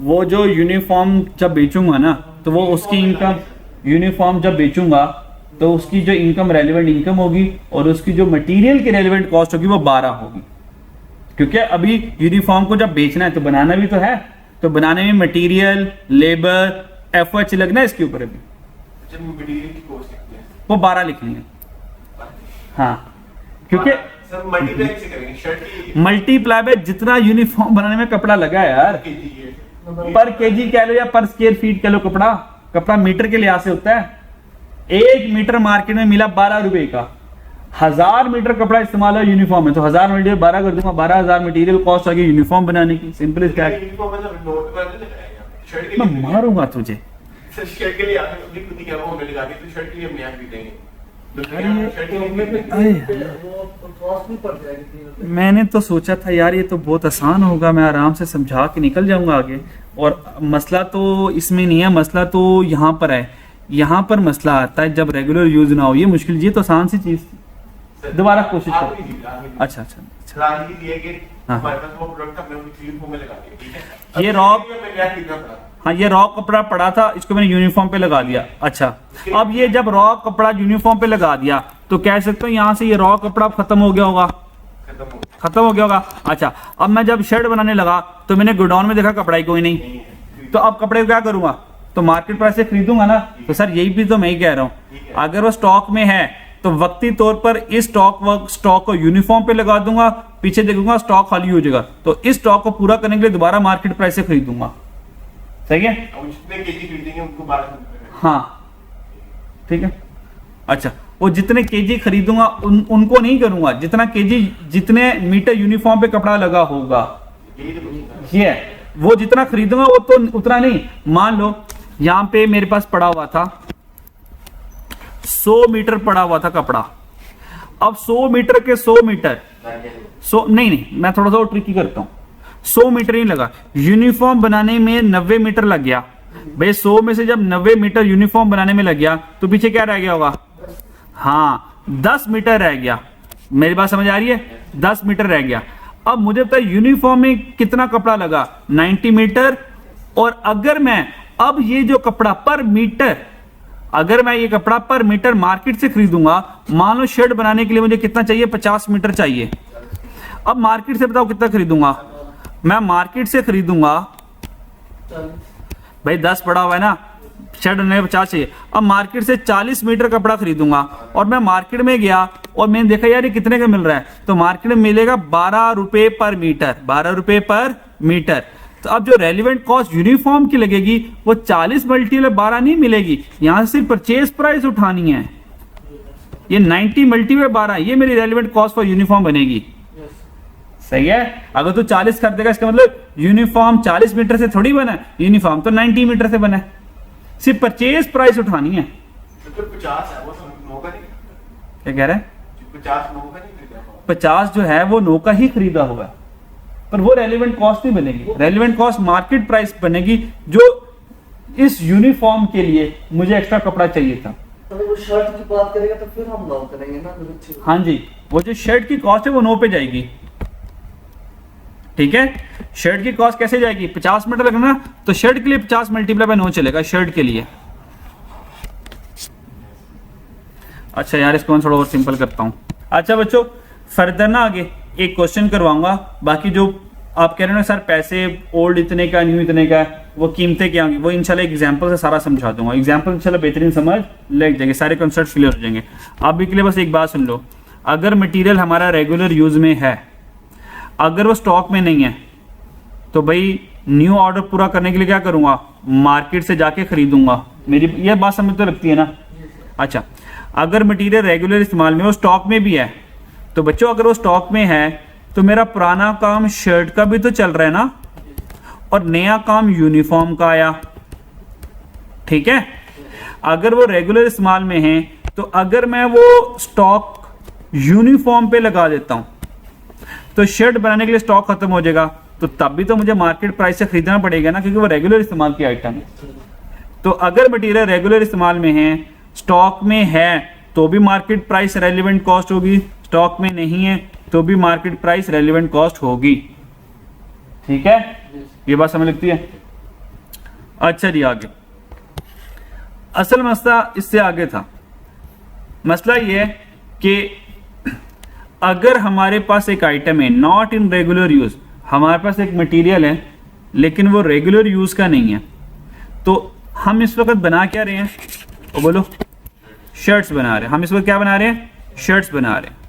वो जो यूनिफॉर्म जब बेचूंगा ना, तो वो उसकी इनकम, यूनिफॉर्म जब बेचूंगा तो उसकी जो इनकम रेलिवेंट इनकम होगी, और उसकी जो मटेरियल की रेलिवेंट कॉस्ट होगी वो 12 होगी। क्योंकि अभी यूनिफॉर्म को जब बेचना है तो बनाना भी तो है, तो बनाने में मटेरियल, लेबर, एफर्ट्स लगना है इसके ऊपर अभी, वो 12 लिखेंगे। हाँ, क्योंकि मल्टीप्लाई पे जितना यूनिफॉर्म बनाने में कपड़ा लगा है यार, पर केजी कह लो या पर स्क्वायर फीट कह लो, कपड़ा मीटर के लिहाज से होता है। 1 मीटर मार्केट में मिला 12 रुपए का, 1000 मीटर कपड़ा इस्तेमाल है यूनिफॉर्म में, तो 1000 मीटर 12 कर दूंगा, 12,000 मटेरियल कॉस्ट आ गई यूनिफॉर्म बनाने की। Simple is that. मैं मारूंगा तुझे, सर शर्ट के लिए आपने अपनी खुद ही क्या वो हमने लगा दी तो शर्ट के लिए हम यहाँ खरीदेंगे वो कॉस्ट नहीं पड़ जाएगी 3 रुपए। मैंने तो सोचा था यार ये तो बहुत आसान होगा, मैं आराम से समझा के निकल जाऊंगा आगे, और मसला तो इसमें नहीं है, मसला तो यहाँ पर है। यहाँ पर मसला आता है जब रेगुलर यूज ना हो, ये मुश्किल, ये तो आसान सी चीज थी। दोबारा कोशिश करो। अच्छा अच्छा सलाह ये है कि हाँ। हमारे पास वो प्रोडक्ट हमने अपनी यूनिफॉर्म में लगा दिया, ठीक है। ये रॉ मैं क्या खरीदना पड़ा, हाँ, ये रॉ कपड़ा पड़ा था, इसको मैंने यूनिफॉर्म पे लगा दिया। अच्छा, अब ये जब रॉ कपड़ा यूनिफॉर्म पे लगा दिया तो कह सकते हो यहाँ से ये रॉ कपड़ा खत्म हो गया होगा, खत्म हो गया होगा। अच्छा, अब मैं जब शर्ट बनाने लगा तो मैंने गोडाउन में देखा कपड़ा ही कोई नहीं, तो अब कपड़े को क्या करूंगा, तो मार्केट प्राइस से खरीदूंगा ना। तो सर यही भी तो मैं ही कह रहा हूँ, अगर वो स्टॉक में है तो वक्ती तौर पर इस स्टॉक को यूनिफॉर्म पे लगा दूंगा, पीछे देखूंगा स्टॉक खाली हो जाएगा, तो इस स्टॉक को पूरा करने के लिए दोबारा मार्केट प्राइस से खरीदूंगा। सही है, हम जितने केजी खरीदेंगे उनको 1200 हाँ ठीक है। अच्छा, वो जितने केजी खरीदूंगा उनको नहीं करूंगा, जितना केजी, जितने मीटर यूनिफॉर्म पे कपड़ा लगा होगा, यही तो पूछना है। ये है, वो जितना खरीदूंगा वो तो उतना नहीं। मान लो यहाँ पे मेरे पास पड़ा हुआ था 100 मीटर पड़ा हुआ था कपड़ा, अब 100 मीटर के 100 मीटर, 100 नहीं, मैं थोड़ा सा और ट्रिकी करता हूँ, 100 मीटर नहीं लगा, यूनिफॉर्म बनाने में 90 मीटर लग गया भाई। 100 में से जब 90 मीटर यूनिफॉर्म बनाने में लग गया तो पीछे क्या रह गया होगा, हाँ 10 मीटर रह गया। मेरी बात समझ आ रही है, 10 मीटर रह गया। अब मुझे पता है यूनिफॉर्म में कितना कपड़ा लगा, 90 मीटर, और अगर मैं अब ये जो कपड़ा पर मीटर, अगर मैं ये कपड़ा पर मीटर मार्केट से खरीदूंगा, मान लो शर्ट बनाने के लिए मुझे कितना चाहिए, 50 मीटर चाहिए। अब मार्केट से बताओ कितना खरीदूंगा, मैं मार्केट से खरीदूंगा भाई 10 पड़ा हुआ है ना, शर्ट बनाने 50 चाहिए, अब मार्केट से 40 मीटर कपड़ा खरीदूंगा, और मैं मार्केट में गया और मैंने देखा यार ये कितने का मिल रहा है, तो मार्केट में मिलेगा 12 रुपए पर मीटर, 12 रुपए पर मीटर। तो अब जो रेलिवेंट कॉस्ट यूनिफॉर्म की लगेगी वो 40 मल्टीप्लाई 12 नहीं मिलेगी, यहां से सिर्फ परचेज प्राइस उठानी है, ये 90 मल्टीप्लाई 12, ये मेरी रेलिवेंट कॉस्ट फॉर यूनिफॉर्म बनेगी। सही है, अगर तू 40 कर देगा इसका मतलब यूनिफॉर्म 40 मीटर से थोड़ी बना है, यूनिफॉर्म तो 90 मीटर से बना है, सिर्फ परचेज प्राइस उठानी है। तो 50 है वो तो 9 का नहीं, क्या कह रहे हैं, 50 9 का नहीं खरीदा, 50 जो है वो 9 का ही खरीदा हुआ है, पर वो रेलिवेंट कॉस्ट नहीं बनेगी, रेलिवेंट कॉस्ट मार्केट प्राइस बनेगी जो इस यूनिफॉर्म के लिए मुझे एक्स्ट्रा कपड़ा चाहिए था। तो वो शर्ट की बात करेगा तो फिर हम 9 करेंगे ना। हाँ जी, वो जो शर्ट की कॉस्ट है वो 9 पे जाएगी, ठीक है। शर्ट की कॉस्ट कैसे जाएगी, 50 मीटर लगना, तो शर्ट के लिए 50 मल्टीप्लाई बाय 9 चलेगा शर्ट के लिए। अच्छा यार, इसको मैं थोड़ा और सिंपल करता हूं। अच्छा बच्चों, फर्दर ना आगे एक क्वेश्चन करवाऊंगा, बाकी जो आप कह रहे हो ना सर पैसे ओल्ड इतने का न्यू इतने का, वो कीमतें क्या होंगी, वो इंशाल्लाह एक एग्जांपल से सारा समझा दूंगा। एग्जांपल इंशाल्लाह बेहतरीन समझ लग जाएंगे, सारे कॉन्सेप्ट क्लियर हो जाएंगे। अभी के लिए बस एक बात सुन लो, अगर मटेरियल हमारा रेगुलर यूज में है, अगर वो स्टॉक में नहीं है, तो भाई न्यू ऑर्डर पूरा करने के लिए क्या करूंगा, मार्केट से जाके खरीदूंगा। मेरी ये बात समझ तो लगती है ना। अच्छा, अगर मटेरियल रेगुलर इस्तेमाल में, वो स्टॉक में भी है, तो बच्चों अगर वो स्टॉक में है तो मेरा पुराना काम शर्ट का भी तो चल रहा है ना, और नया काम यूनिफॉर्म का आया, ठीक है। अगर वो रेगुलर इस्तेमाल में है तो अगर मैं वो स्टॉक यूनिफॉर्म पे लगा देता हूं तो शर्ट बनाने के लिए स्टॉक खत्म हो जाएगा, तो तब भी तो मुझे मार्केट प्राइस से खरीदना पड़ेगा ना, क्योंकि वो रेगुलर इस्तेमाल की आइटम है। तो अगर मटेरियल रेगुलर इस्तेमाल में है, स्टॉक में है, तो भी मार्केट प्राइस रेलिवेंट कॉस्ट होगी, स्टॉक में नहीं है तो भी मार्केट प्राइस रेलिवेंट कॉस्ट होगी, ठीक है। ये बात समझ लगती है। अच्छा जी, आगे असल मसला इससे आगे था। मसला ये है कि अगर हमारे पास एक आइटम है नॉट इन रेगुलर यूज, हमारे पास एक मटेरियल है लेकिन वो रेगुलर यूज का नहीं है, तो हम इस वक्त बना क्या रहे हैं, तो बोलो, शर्ट्स बना रहे हैं। हम इस वक्त क्या बना रहे हैं, शर्ट्स बना रहे हैं।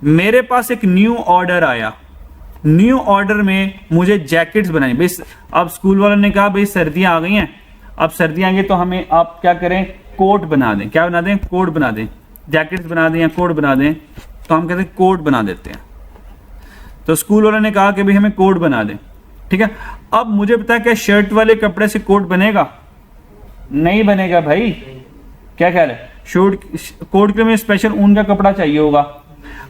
मेरे पास एक न्यू ऑर्डर आया, न्यू ऑर्डर में मुझे जैकेट्स बनानी। भाई अब स्कूल वालों ने कहा भाई सर्दियां आ गई हैं, अब सर्दियां आएंगी तो हमें आप क्या करें, कोट बना दें। क्या बना दें, कोट बना दें, जैकेट्स बना दें या कोट बना दें, तो हम कहते हैं कोट बना देते हैं। तो स्कूल वालों ने कहा कि भाई हमें कोट बना दें, ठीक है। अब मुझे पता है क्या शर्ट वाले कपड़े से कोट बनेगा? नहीं बनेगा भाई। क्या ख्याल है? कोट के लिए मुझे स्पेशल ऊन का कपड़ा चाहिए होगा।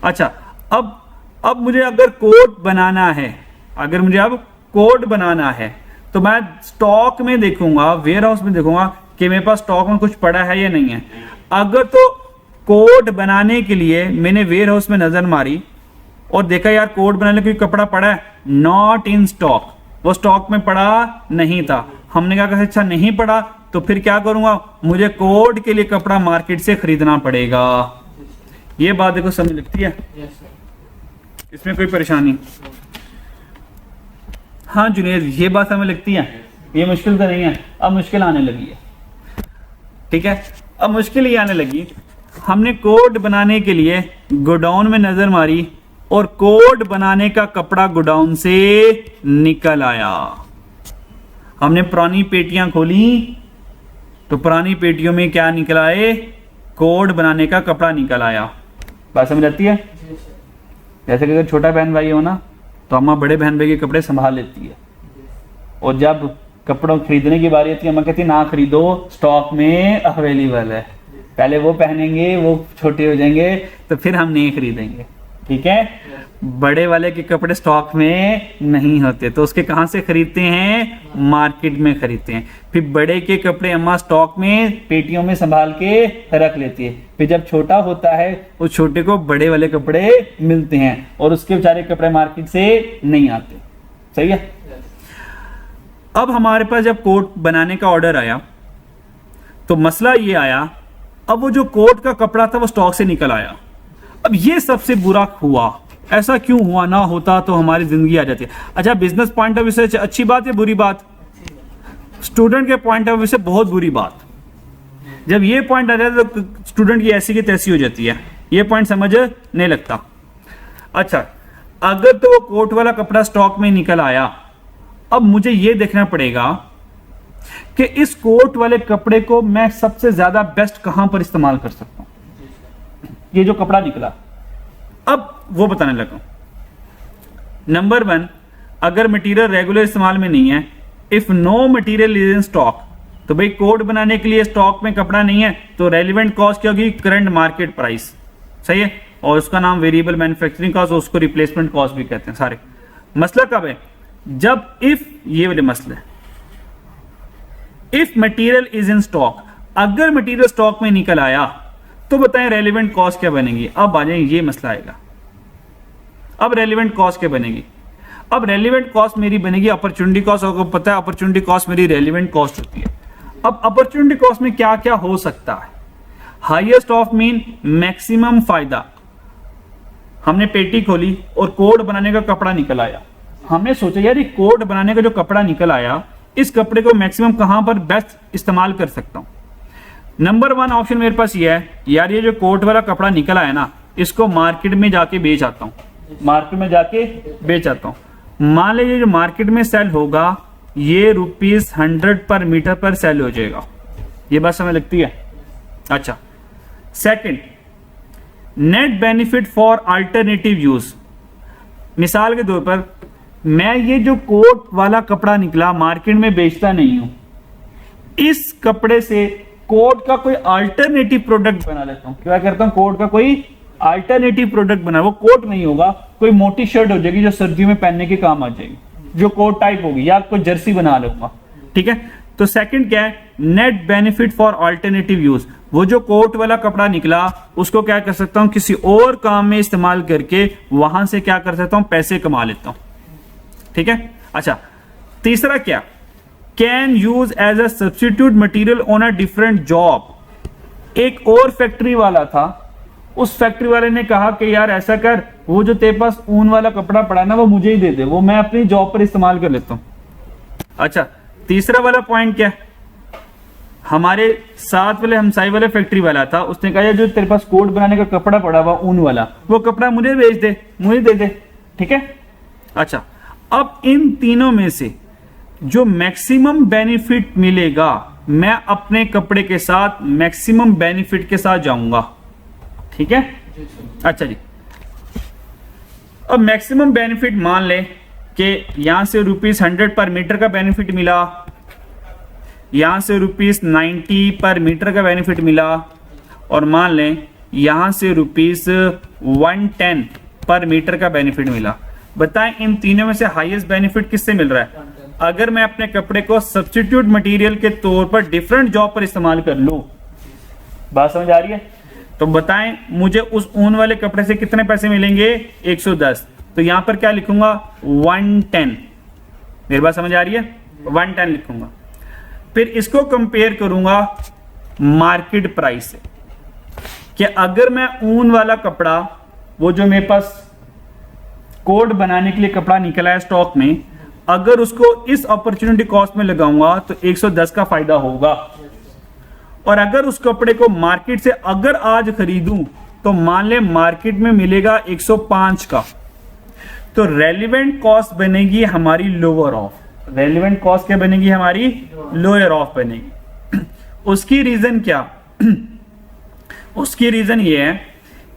अच्छा, अब मुझे अगर कोट बनाना है, अगर मुझे अब कोट बनाना है तो मैं स्टॉक में देखूंगा, वेयर हाउस में देखूंगा कि मेरे पास स्टॉक में कुछ पड़ा है या नहीं है। अगर तो कोट बनाने के लिए मैंने वेयर हाउस में नजर मारी और देखा यार कोट बनाने के लिए कपड़ा पड़ा है, नॉट इन स्टॉक, वो स्टॉक में पड़ा नहीं था। हमने कहा अच्छा नहीं पड़ा तो फिर क्या करूंगा, मुझे कोट के लिए कपड़ा मार्केट से खरीदना पड़ेगा। ये बात देखो समझ लगती है, यस सर। इसमें कोई परेशानी? हाँ जुनेद, ये बात हमें लगती है, ये मुश्किल तो नहीं है। अब मुश्किल आने लगी है, ठीक है, अब मुश्किल ही आने लगी। हमने कोट बनाने के लिए गोडाउन में नजर मारी और कोट बनाने का कपड़ा गोडाउन से निकल आया। हमने पुरानी पेटियां खोली तो पुरानी पेटियों में क्या निकल आए? कोट बनाने का कपड़ा निकल आया। बात समझ आती है? जी सर। जैसे कि अगर छोटा बहन भाई हो ना तो अम्मा बड़े बहन भाई के कपड़े संभाल लेती है, और जब कपड़ों खरीदने की बारी आती है अम्मा कहती है ना खरीदो, स्टॉक में अवेलेबल है, पहले वो पहनेंगे, वो छोटे हो जाएंगे तो फिर हम नहीं खरीदेंगे। ठीक है, बड़े वाले के कपड़े स्टॉक में नहीं होते तो उसके कहां से खरीदते हैं? मार्केट में खरीदते हैं। फिर बड़े के कपड़े अम्मा स्टॉक में पेटियों में संभाल के रख लेती है। फिर जब छोटा होता है उस छोटे को बड़े वाले कपड़े मिलते हैं और उसके बेचारे कपड़े मार्केट से नहीं आते। सही है? अब हमारे पास जब कोट बनाने का ऑर्डर आया तो मसला ये आया, अब वो जो कोट का कपड़ा था वो स्टॉक से निकल आया। अब ये सबसे बुरा हुआ। ऐसा क्यों हुआ? ना होता तो हमारी जिंदगी आ जाती है। अच्छा, बिजनेस पॉइंट ऑफ व्यू से अच्छी बात है बुरी बात? स्टूडेंट के पॉइंट ऑफ व्यू से बहुत बुरी बात। जब ये पॉइंट आ जाता है तो स्टूडेंट की ऐसी की तैसी हो जाती है, ये पॉइंट समझ नहीं लगता। अच्छा, अगर तो वो कोट वाला कपड़ा स्टॉक में निकल आया, अब मुझे ये देखना पड़ेगा कि इस कोट वाले कपड़े को मैं सबसे ज्यादा बेस्ट कहां पर इस्तेमाल कर सकता हूं। ये जो कपड़ा निकला अब वो बताने लगा। नंबर 1, अगर मटेरियल रेगुलर इस्तेमाल में नहीं है, if no material is in stock, तो भाई कोट बनाने के लिए स्टॉक में कपड़ा नहीं है तो रेलिवेंट कॉस्ट क्या होगी? Current market price. सही है, और उसका नाम वेरिएबल मैन्युफैक्चरिंग कॉस्ट, उसको रिप्लेसमेंट कॉस्ट भी कहते हैं सारे। मसला कब है? जब इफ ये वाले मसले, if material is in stock, अगर मटेरियल स्टॉक में निकल आया तो बताएं रेलिवेंट कॉस्ट क्या बनेगी। अब आ जाए ये मसला आएगा। अब रेलिवेंट कॉस्ट क्या बनेगी? अब रेलिवेंट कॉस्ट मेरी बनेगी अपॉर्चुनिटी कॉस्ट। आपको पता है अपॉर्चुनिटी कॉस्ट मेरी रेलिवेंट कॉस्ट होती है। अब अपॉर्चुनिटी कॉस्ट में क्या क्या हो सकता है? हाईएस्ट ऑफ मीन, मैक्सिमम फायदा। हमने पेटी खोली और कोट बनाने का कपड़ा निकल आया। हमने सोचा यार ये कोट बनाने का जो कपड़ा निकल आया, इस कपड़े को मैक्सिमम कहां पर बेस्ट इस्तेमाल कर सकता हूं। नंबर 1 ऑप्शन मेरे पास ये है, यार ये जो कोट वाला कपड़ा निकल आया ना, इसको मार्केट में जाके बेच आता हूं, मार्केट में जाके बेच आता हूं। मान लीजिए जो मार्केट में सेल होगा ये ₹100 पर मीटर पर सेल हो जाएगा। ये बात समझ लगती है? अच्छा, second, net benefit for alternative use. मिसाल के तौर पर मैं ये जो कोट वाला कपड़ा निकला मार्केट में बेचता नहीं हूं, इस कपड़े से कोट का कोई अल्टरनेटिव प्रोडक्ट बना लेता हूं। क्या करता हूं? कोट का कोई अल्टरनेटिव प्रोडक्ट बना, वो कोट नहीं होगा, कोई मोटी शर्ट हो जाएगी जो सर्दियों में पहनने के काम आ जाएगी, जो कोट टाइप होगी, या कोई जर्सी बना लूंगा। ठीक है, तो सेकंड क्या है? Net benefit for alternative use. वो जो कोट वाला कपड़ा निकला उसको क्या कर सकता हूं? किसी और काम में इस्तेमाल करके वहां से क्या कर सकता हूं? पैसे कमा लेता हूं। ठीक है, अच्छा, तीसरा क्या? Can use as a substitute material on a different job. एक और फैक्ट्री वाला था, उस फैक्ट्री वाले ने कहा कि यार ऐसा कर, वो जो तेरे पास ऊन वाला कपड़ा पड़ा ना वो मुझे ही दे दे, वो मैं अपनी जॉब पर इस्तेमाल कर लेता हूं। अच्छा, तीसरा वाला पॉइंट क्या? हमारे साथ वाले हमसाई वाले फैक्ट्री वाला था, उसने कहा यार जो तेरे पास कोट बनाने का कपड़ा पड़ा हुआ ऊन वाला, वो कपड़ा मुझे बेच दे, मुझे दे दे। ठीक है, अच्छा, अब इन तीनों में से जो मैक्सिमम बेनिफिट मिलेगा, मैं अपने कपड़े के साथ मैक्सिमम बेनिफिट के साथ जाऊंगा। ठीक है, अच्छा जी, अब मैक्सिमम बेनिफिट मान ले कि यहाँ से ₹100 पर मीटर का बेनिफिट मिला, यहाँ से ₹90 पर मीटर का बेनिफिट मिला, और मान लें यहाँ से ₹110 पर मीटर का बेनिफिट मिला। बताएं इन तीनों में से हाईएस्ट बेनिफिट किससे मिल रहा है? अगर मैं अपने कपड़े को सब्स्टिट्यूट मटेरियल के तौर पर डिफरेंट जॉब पर इस्तेमाल कर लूं, बात समझ आ रही है? तो बताएं मुझे उस ऊन वाले कपड़े से कितने पैसे मिलेंगे? 110। तो यहां पर क्या लिखूंगा? 110। मेरी बात समझ आ रही है? 110 लिखूंगा। फिर इसको कंपेयर करूंगा मार्केट प्राइस से, कि अगर मैं ऊन वाला कपड़ा, वो जो मेरे पास कोट बनाने के लिए कपड़ा निकला है स्टॉक में, अगर उसको इस अपॉर्चुनिटी कॉस्ट में लगाऊंगा तो 110 का फायदा होगा। और अगर उस कपड़े को मार्केट से अगर आज खरीदूं तो मान ले मार्केट में मिलेगा 105 का, तो रेलिवेंट कॉस्ट बनेगी हमारी लोअर ऑफ। रेलिवेंट कॉस्ट क्या बनेगी? हमारी लोअर ऑफ बनेगी। उसकी रीजन क्या? उसकी रीजन ये है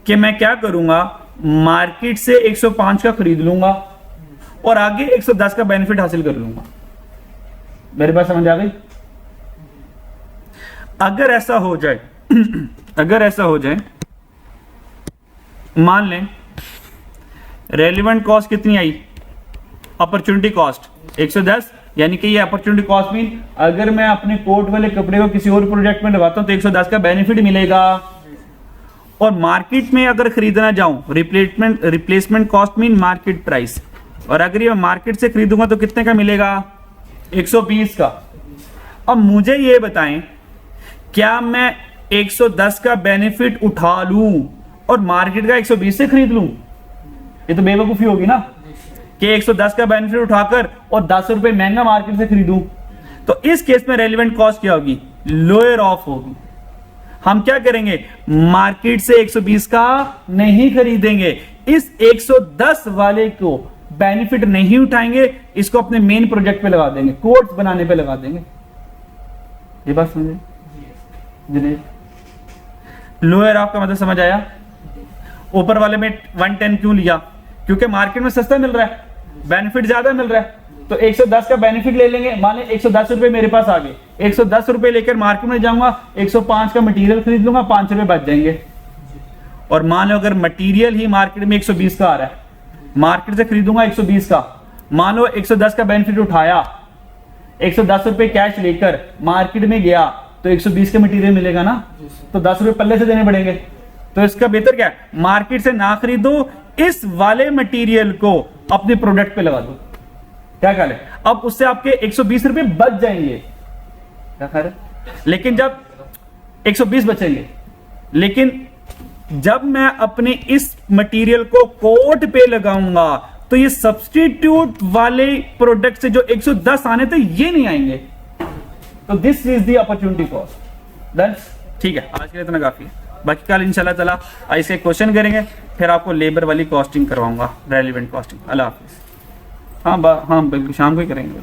कि मैं क्या करूंगा, मार्केट से 105 का खरीद लूंगा और आगे 110 का बेनिफिट हासिल कर लूंगा। मेरे पास समझ आ गई? अगर ऐसा हो जाए अगर ऐसा हो जाए, मान लें रेलिवेंट कॉस्ट कितनी आई? अपॉर्चुनिटी कॉस्ट 110, यानी कि ये अपॉर्चुनिटी कॉस्ट मीन अगर मैं अपने कोट वाले कपड़े को किसी और प्रोजेक्ट में लगाता हूं तो 110 का बेनिफिट मिलेगा। और मार्केट में अगर खरीदना जाऊं, replacement cost mean market price, और अगर ये मार्केट से खरीदूंगा तो कितने का मिलेगा? 120 का। अब मुझे ये बताएं, क्या मैं 110 का बेनिफिट उठा लूं और मार्केट का 120 से खरीद लूं? ये तो बेवकूफी होगी ना, कि 110 का बेनिफिट उठाकर और 10 रुपए महंगा मार्केट से खरीदूं। तो इस केस में रेलेवेंट कॉस्ट क्या होगी? लोअर ऑफ होगी। हम क्या करेंगे? मार्केट से 120 का नहीं खरीदेंगे, इस 110 वाले को बेनिफिट नहीं उठाएंगे, इसको अपने मेन प्रोजेक्ट पे लगा देंगे, कोट्स बनाने पे लगा देंगे। ये बात समझे? लोअर ऑफ का मतलब समझ आया? ऊपर वाले में 110 क्यों लिया? क्योंकि मार्केट में सस्ता मिल रहा है, बेनिफिट ज्यादा मिल रहा है, तो 110 का बेनिफिट ले लेंगे। मान लें 110 रुपए मेरे पास आ गए, 110 रुपए लेकर मार्केट में जाऊंगा, 105 का मटेरियल खरीद लूंगा, 5 रुपए बच जाएंगे। और मान लो अगर मटेरियल ही मार्केट में 120 का आ रहा है, मार्केट से खरीदूंगा 120 का, मान लो 110 का बेनिफिट उठाया, 110 रुपए कैश लेकर मार्केट में गया तो 120 का मटेरियल मिलेगा ना, तो 10 रुपए पल्ले से देने पड़ेंगे। तो इसका बेहतर क्या है? मार्केट से ना खरीदो, इस वाले मटेरियल को अपने प्रोडक्ट पे लगा दो। क्या ख्याल है? अब उससे आपके 120 रुपए बच जाएंगे। क्या ख्याल है? लेकिन जब 120 बचेंगे, लेकिन जब मैं अपने इस मटेरियल को कोट पे लगाऊंगा तो ये सब्स्टिट्यूट वाले प्रोडक्ट से जो 110 आने थे ये नहीं आएंगे। तो this is the opportunity cost. Done? ठीक है, आज के लिए इतना काफी है। बाकी कल इंशाल्लाह ताला इसके क्वेश्चन करेंगे, फिर आपको लेबर वाली कॉस्टिंग करवाऊंगा, रेलिवेंट कॉस्टिंग। अल्लाह हाफिज। हाँ बिल्कुल शाम को ही करेंगे।